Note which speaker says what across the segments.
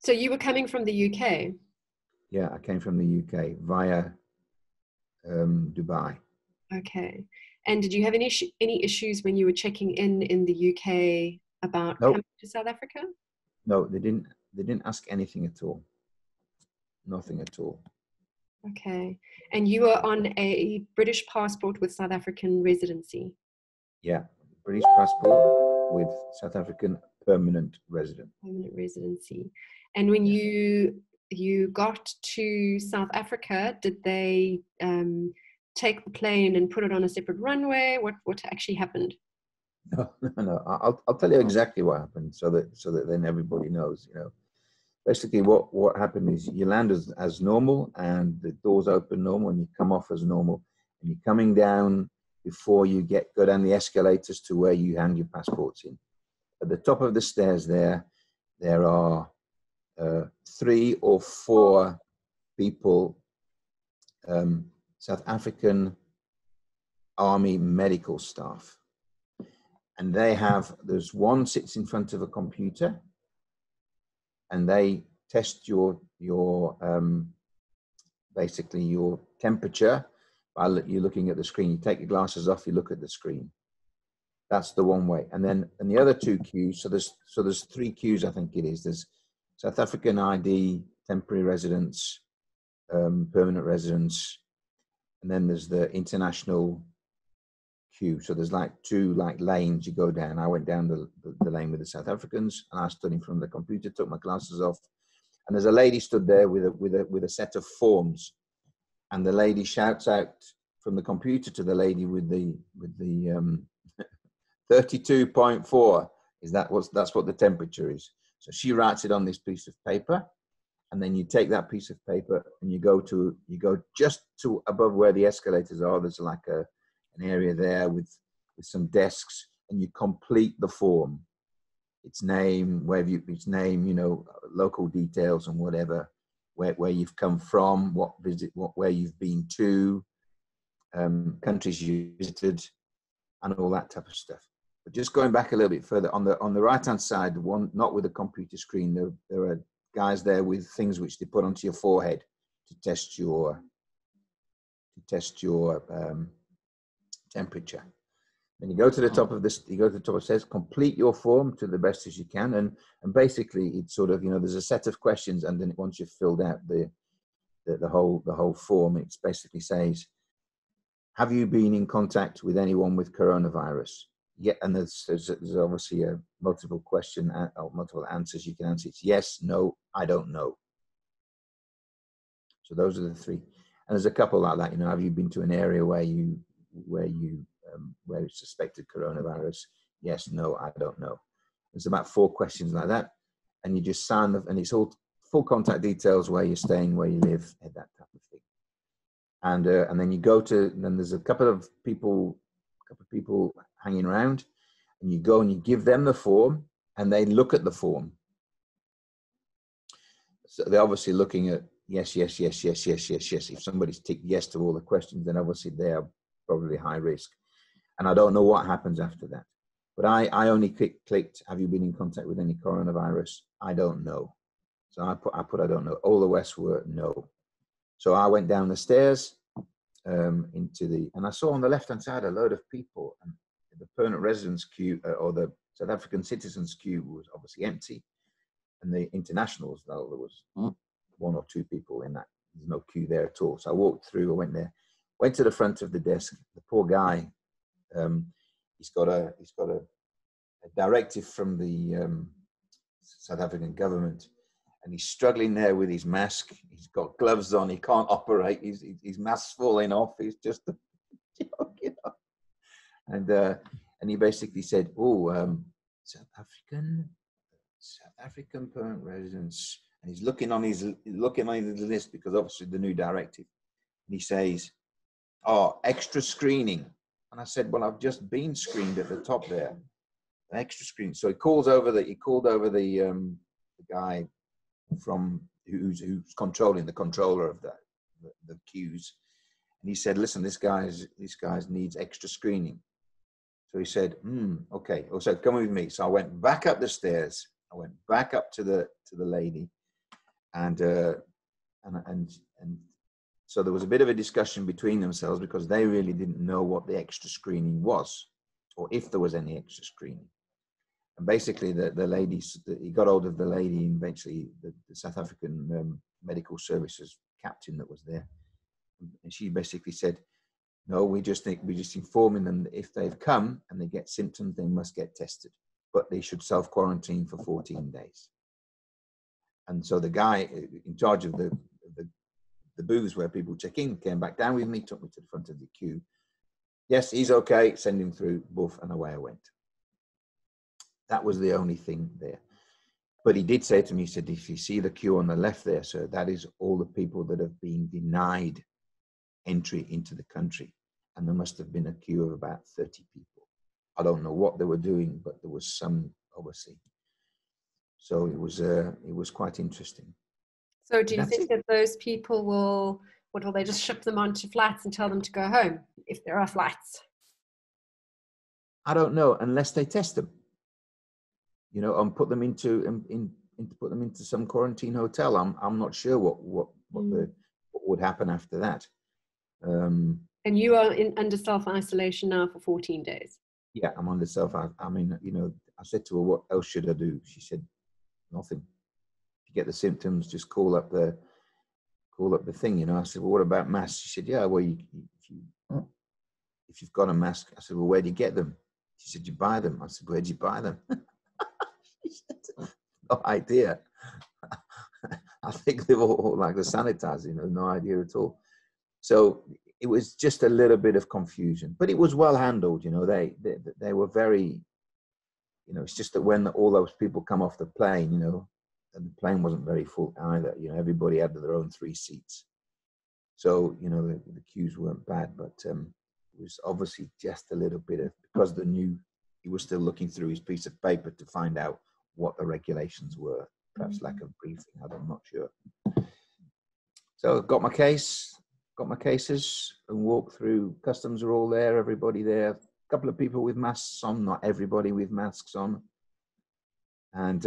Speaker 1: So you were coming from the UK?
Speaker 2: Yeah, I came from the UK via Dubai.
Speaker 1: Okay. And did you have any issues when you were checking in the UK about
Speaker 2: Nope.
Speaker 1: coming to South Africa?
Speaker 2: No, they didn't ask anything at all. Nothing at all.
Speaker 1: Okay. And you were on a British passport with South African residency?
Speaker 2: Yeah, British passport with South African permanent resident.
Speaker 1: Permanent residency. And when you got to South Africa, did they take the plane and put it on a separate runway? What actually happened?
Speaker 2: No. I'll tell you exactly what happened, so that then everybody knows. You know, basically what happened is you land as normal, and the doors open normal, and you come off as normal, and you're coming down before you go down the escalators to where you hand your passports in. At the top of the stairs there are 3 or 4 people, South African Army medical staff. And there's one sits in front of a computer, and they test your basically your temperature by you're looking at the screen. You take your glasses off, you look at the screen. That's the one way. And then the other 2 queues, so there's 3 queues, I think it is. There's South African ID, temporary residents, permanent residents, and then there's the international queue. So there's like 2 lanes you go down. I went down the lane with the South Africans, and I stood in front of the computer, took my glasses off, and there's a lady stood there with a set of forms, and the lady shouts out from the computer to the lady with the 32.4. That's what the temperature is. So she writes it on this piece of paper, and then you take that piece of paper and you go just to above where the escalators are. There's like an area there with some desks, and you complete the form. Its name, you know, local details and whatever, where you've come from, where you've been to, countries you visited, and all that type of stuff. But just going back a little bit further, on the right hand side, one not with a computer screen, there are guys there with things which they put onto your forehead to test your temperature. Then you go to the top of this. You go to the top. It says complete your form to the best as you can, and basically it's sort of, you know, there's a set of questions, and then once you've filled out the whole form, it basically says, have you been in contact with anyone with coronavirus? Yeah, and there's obviously a multiple question or multiple answers you can answer. It's yes, no, I don't know. So those are the 3. And there's a couple like that. You know, have you been to an area where it's suspected coronavirus? Yes, no, I don't know. There's about 4 questions like that, and you just sign them, and it's all full contact details, where you're staying, where you live, and that type of thing. And then you go to, then there's a couple of people hanging around, and you go and you give them the form, and they look at the form. So they're obviously looking at yes. If somebody's ticked yes to all the questions, then obviously they are probably high risk. And I don't know what happens after that. But I only clicked, have you been in contact with any coronavirus? I don't know. So I put I don't know. All the rest were no. So I went down the stairs and I saw on the left-hand side a load of people, and the permanent residence queue or the South African citizens queue was obviously empty, and the internationals, though, there was 1 or 2 people in that. There's no queue there at all. So I walked through, I went there, went to the front of the desk. The poor guy, he's got a directive from the South African government, and he's struggling there with his mask. He's got gloves on. He can't operate. His mask's falling off. He's just a joke, you know. And he basically said, South African permanent residents, and he's looking on his list, because obviously the new directive. And he says, extra screening. And I said, well, I've just been screened at the top there. An extra screening. So he called over the guy from who's controlling, the controller of the queues, and he said, listen, this guy needs extra screening. So he said, okay. So come with me. So I went back up the stairs. I went back up to the lady, and so there was a bit of a discussion between themselves because they really didn't know what the extra screening was, or if there was any extra screening. And basically, the lady, he got hold of the lady, and eventually the South African medical services captain that was there, and she basically said, "No, we're just informing them that if they've come and they get symptoms, they must get tested, but they should self-quarantine for 14 days." And so the guy in charge of the booths where people check in came back down with me, took me to the front of the queue. Yes, he's okay. Send him through, boof, and away I went. That was the only thing there. But he did say to me, he said, if you see the queue on the left there, sir, that is all the people that have been denied entry into the country. And there must have been a queue of about 30 people. I don't know what they were doing, but there was some, obviously. So it was quite interesting.
Speaker 1: So do you think that those people will they just ship them onto flights and tell them to go home if there are flights?
Speaker 2: I don't know, unless they test them, you know, and put them into some quarantine hotel. I'm not sure what would happen after that.
Speaker 1: And you are under self-isolation now for 14 days.
Speaker 2: Yeah, I'm under I mean, you know, I said to her, what else should I do? She said, nothing. If you get the symptoms, just call up the thing, you know. I said, well, what about masks? She said, yeah, well, if you've got a mask. I said, well, where do you get them? She said, you buy them. I said, where do you buy them? She said, no idea. I think they were all like the sanitizer, you know, no idea at all. So it was just a little bit of confusion, but it was well handled, you know. They were very, you know, it's just that when all those people come off the plane, you know, and the plane wasn't very full either, you know, everybody had their own 3 seats. So, you know, the queues weren't bad, but it was obviously just a little bit of, because he was still looking through his piece of paper to find out what the regulations were, perhaps lack of briefing, I'm not sure. So got my cases and walked through. Customs are all there, everybody there. A couple of people with masks on, not everybody with masks on. And,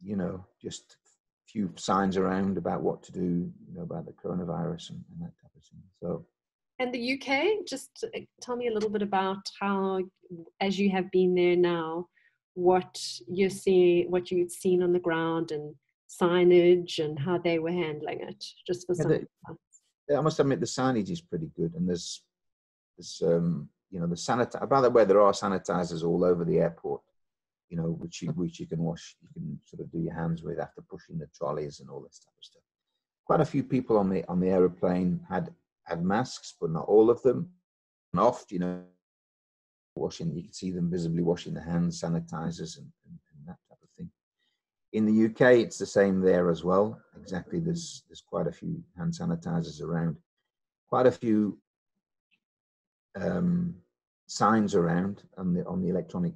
Speaker 2: you know, just a few signs around about what to do, you know, about the coronavirus and that type of thing. So.
Speaker 1: And the UK, just tell me a little bit about how, as you have been there now, what you'd seen on the ground and signage and how they were handling it, just for some.
Speaker 2: I must admit the signage is pretty good, and there's you know, the sanitizer. By the way, there are sanitizers all over the airport, you know, which you can wash. You can sort of do your hands with after pushing the trolleys and all this type of stuff. Quite a few people on the aeroplane had masks, but not all of them. And oft, you know, washing. You can see them visibly washing their hands, sanitizers, and that type of thing. In the UK, it's the same there as well. Exactly, there's quite a few hand sanitizers around, quite a few signs around on the electronic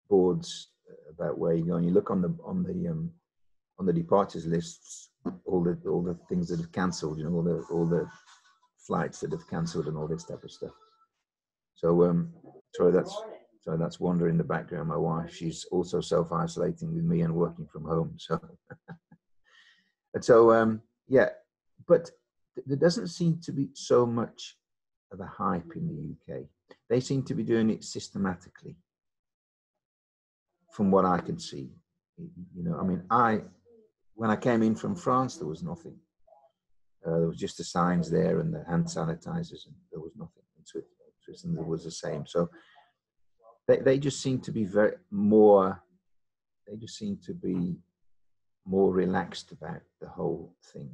Speaker 2: boards about where you go. And you look on the departures lists, all the things that have cancelled, you know, all the flights that have cancelled and all this type of stuff. So sorry, that's Wanda in the background, my wife. She's also self-isolating with me and working from home. So, and so, yeah, but there doesn't seem to be so much of a hype in the UK. They seem to be doing it systematically, from what I can see. You know, I mean, when I came in from France, there was nothing. There was just the signs there and the hand sanitizers, and there was nothing. In Switzerland, there was the same. So they just seem to be more relaxed about the whole thing,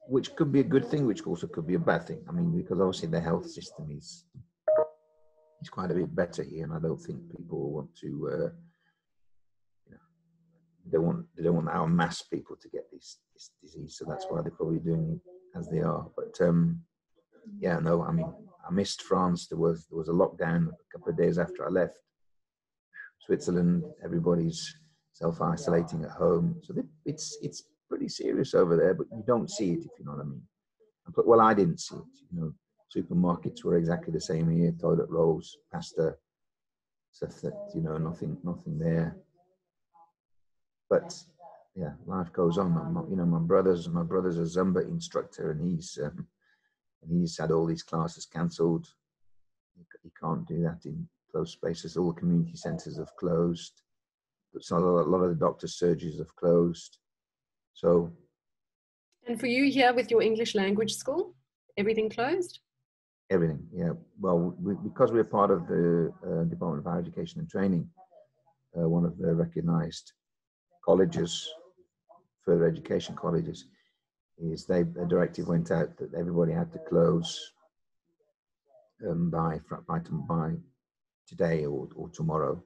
Speaker 2: which could be a good thing, which also could be a bad thing. I mean, because obviously the health system is quite a bit better here, and I don't think people will want to, you know, they don't want our mass people to get this disease, so that's why they're probably doing it as they are. But yeah, no, I mean, I missed France. There was a lockdown a couple of days after I left. Switzerland, everybody's self-isolating at home, so it's pretty serious over there, but you don't see it, if you know what I mean. But, well, I didn't see it. You know, supermarkets were exactly the same here. Toilet rolls, pasta, stuff that, you know, nothing there. But yeah, life goes on. My brother's a Zumba instructor, and he's had all these classes cancelled. He can't do that in closed spaces. All the community centres have closed. So a lot of the doctor's surgeries have closed. So.
Speaker 1: And for you here with your English language school, everything closed?
Speaker 2: Everything, yeah. Well, because we're part of the Department of Higher Education and Training, one of the recognised colleges, further education colleges, is a directive went out that everybody had to close by today or tomorrow,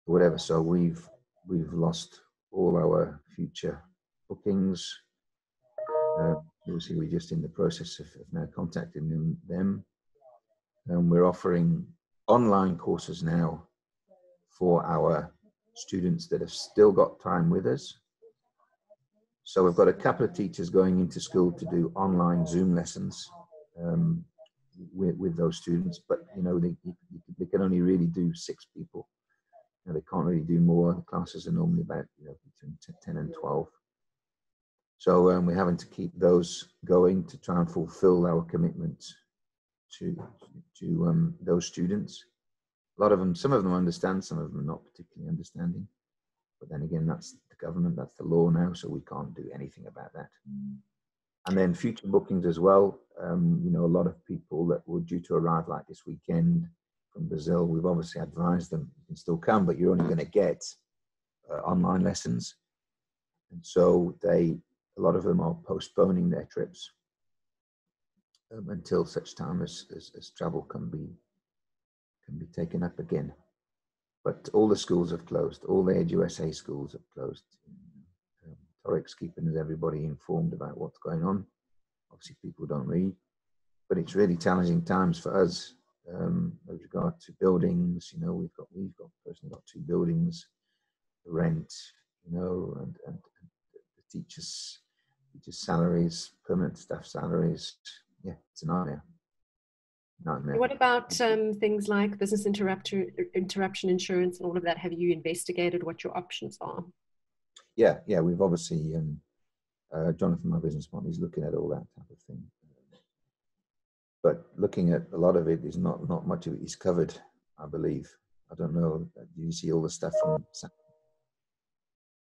Speaker 2: or whatever. So we've lost all our future bookings. Obviously, we're just in the process of now contacting them. And we're offering online courses now for our students that have still got time with us. So we've got a couple of teachers going into school to do online Zoom lessons with those students, but they can only really do 6 people. They can't really do more. The classes are normally about between 10 and 12. So we're having to keep those going to try and fulfill our commitment to those students. A lot of them, some of them understand, some of them are not particularly understanding. But then again, that's the government, that's the law now, so we can't do anything about that. And then future bookings as well. A lot of people that were due to arrive like this weekend from Brazil, we've obviously advised them you can still come, but you're only going to get online lessons. And so a lot of them are postponing their trips until such time as travel can be taken up again. But all the schools have closed. All the Edge USA schools have closed. Toric's keeping everybody informed about what's going on. Obviously, people don't read, but it's really challenging times for us with regard to buildings. We've personally got 2 buildings, the rent, and the teachers' salaries, permanent staff salaries. Yeah, it's a nightmare.
Speaker 1: What about things like business interruption insurance and all of that? Have you investigated what your options are?
Speaker 2: Yeah, we've obviously, Jonathan, my business partner, is looking at all that type of thing. But looking at a lot of it is not much of it is covered, I believe. I don't know. Do you see all the stuff from SATSA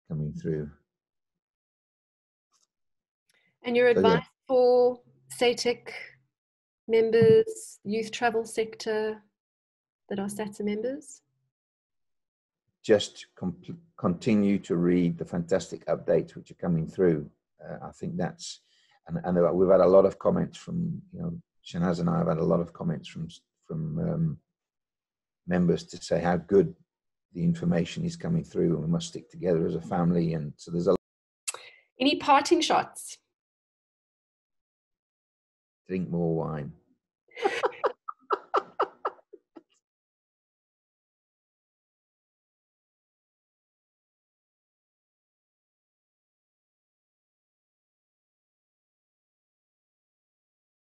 Speaker 2: coming through?
Speaker 1: And your advice for SAYTC members, youth travel sector that are SATSA members?
Speaker 2: Just continue to read the fantastic updates which are coming through. I think that's, and we've had a lot of comments from, Shanaz and I have had a lot of comments from members to say how good the information is coming through, and we must stick together as a family. And so there's
Speaker 1: Any parting shots?
Speaker 2: Drink more wine.